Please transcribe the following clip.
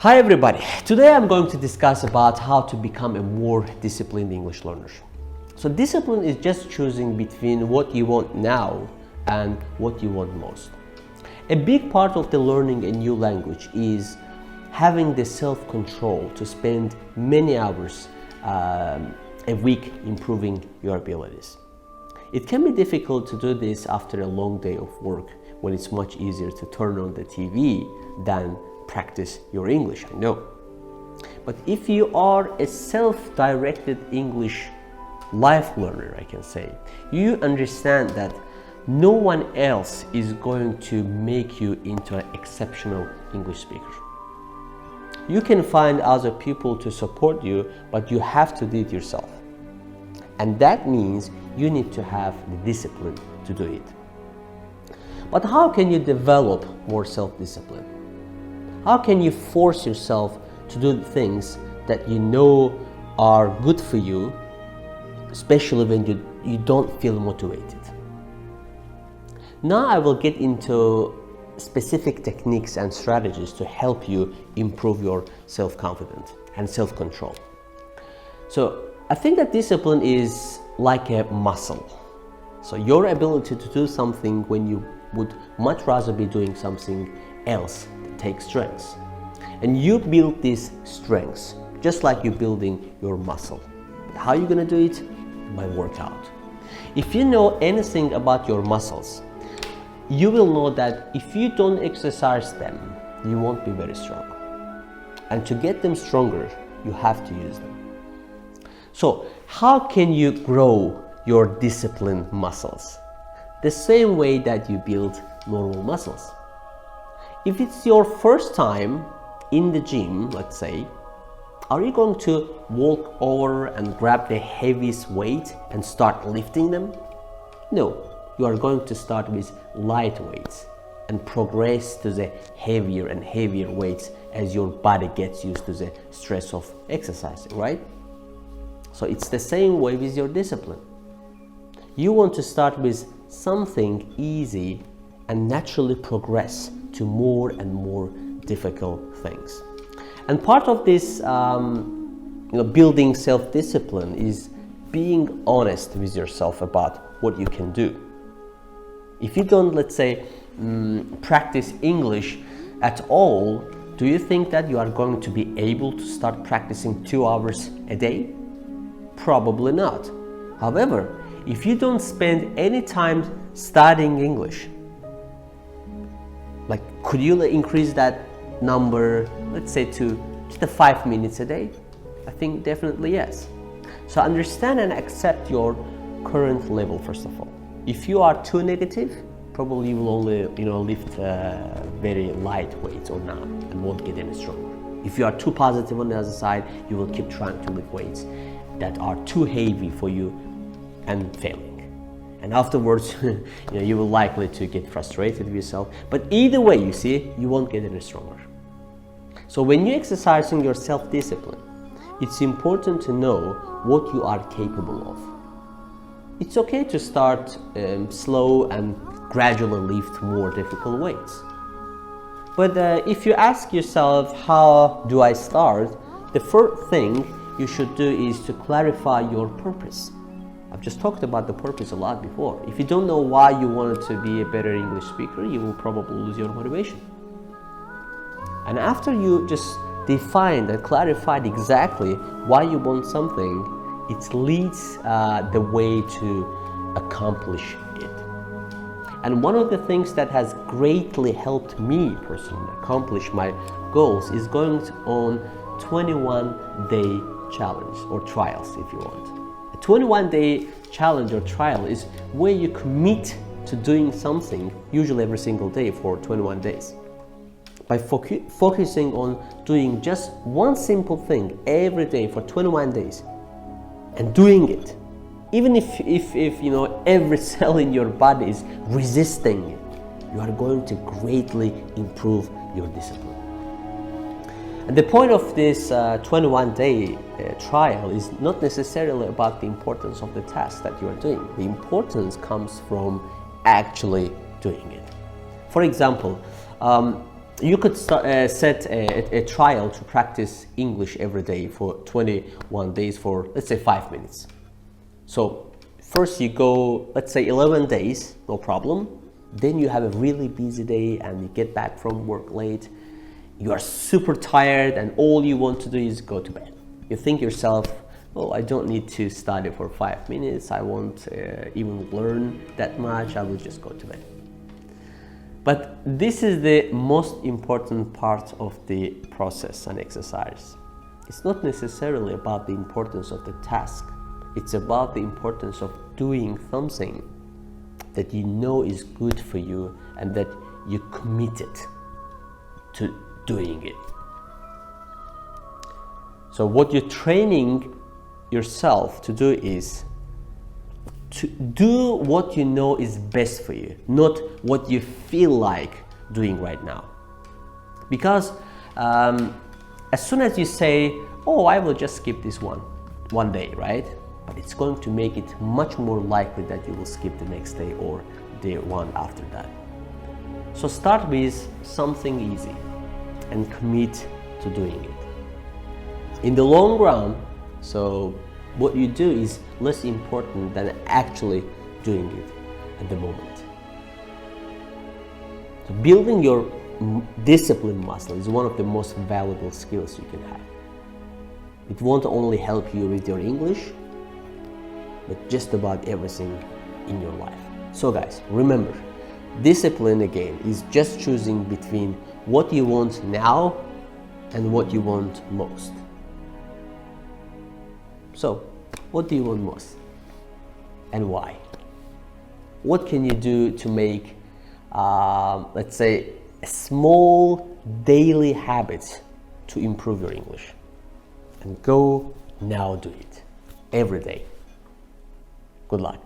Hi everybody, today I'm going to discuss about how to become a more disciplined English learner. So discipline is just choosing between what you want now and what you want most. A big part of the learning a new language is having the self-control to spend many hours a week improving your abilities. It can be difficult to do this after a long day of work when it's much easier to turn on the TV than practice your English, I know. But if you are a self-directed English life learner, I can say, you understand that no one else is going to make you into an exceptional English speaker. You can find other people to support you, but you have to do it yourself. And that means you need to have the discipline to do it. But how can you develop more self-discipline? How can you force yourself to do things that you know are good for you, especially when you don't feel motivated? Now I will get into specific techniques and strategies to help you improve your self-confidence and self-control. So I think that discipline is like a muscle. So your ability to do something when you would much rather be doing something else takes strengths. And you build these strengths just like you're building your muscle. But how are you going to do it? By workout. If you know anything about your muscles, you will know that if you don't exercise them, you won't be very strong. And to get them stronger, you have to use them. So how can you grow your disciplined muscles? The same way that you build normal muscles. If it's your first time in the gym, let's say, are you going to walk over and grab the heaviest weight and start lifting them? No, you are going to start with light weights and progress to the heavier and heavier weights as your body gets used to the stress of exercising, right? So it's the same way with your discipline. You want to start with something easy and naturally progress to more and more difficult things. And part of this building self-discipline is being honest with yourself about what you can do. If you don't, let's say, practice English at all, do you think that you are going to be able to start practicing 2 hours a day? Probably not. However, if you don't spend any time studying English, like, could you increase that number, let's say, to just 5 minutes a day? I think definitely yes. So understand and accept your current level first of all. If you are too negative, probably you will only lift very light weights or not and won't get any stronger. If you are too positive on the other side, you will keep trying to lift weights that are too heavy for you and failing. And afterwards, you will likely to get frustrated with yourself. But either way, you see, you won't get any stronger. So when you're exercising your self-discipline, it's important to know what you are capable of. It's okay to start slow and gradually lift more difficult weights. But if you ask yourself, how do I start? The first thing you should do is to clarify your purpose. I've just talked about the purpose a lot before. If you don't know why you wanted to be a better English speaker, you will probably lose your motivation. And after you just defined and clarified exactly why you want something, it leads the way to accomplish it. And one of the things that has greatly helped me personally accomplish my goals is going on 21-day challenge or trials, if you want. A 21-day challenge or trial is where you commit to doing something, usually every single day for 21 days. By focusing on doing just one simple thing every day for 21 days and doing it, even if every cell in your body is resisting it, you are going to greatly improve your discipline. And the point of this 21-day trial is not necessarily about the importance of the task that you are doing. The importance comes from actually doing it. For example, You could set a trial to practice English every day for 21 days for, let's say, 5 minutes. So first you go, let's say 11 days, no problem. Then you have a really busy day and you get back from work late. You are super tired and all you want to do is go to bed. You think yourself, oh, I don't need to study for 5 minutes. I won't even learn that much. I will just go to bed. But this is the most important part of the process and exercise. It's not necessarily about the importance of the task. It's about the importance of doing something that you know is good for you and that you committed to doing it. So what you're training yourself to do is to do what you know is best for you, not what you feel like doing right now. Because as soon as you say, oh, I will just skip this one day, right? But it's going to make it much more likely that you will skip the next day or the one after that. So start with something easy and commit to doing it. In the long run, so what you do is less important than actually doing it at the moment. So building your discipline muscle is one of the most valuable skills you can have. It won't only help you with your English, but just about everything in your life. So guys, remember, discipline again is just choosing between what you want now and what you want most. So, what do you want most and why? What can you do to make, let's say, a small daily habit to improve your English? And go now do it every day. Good luck.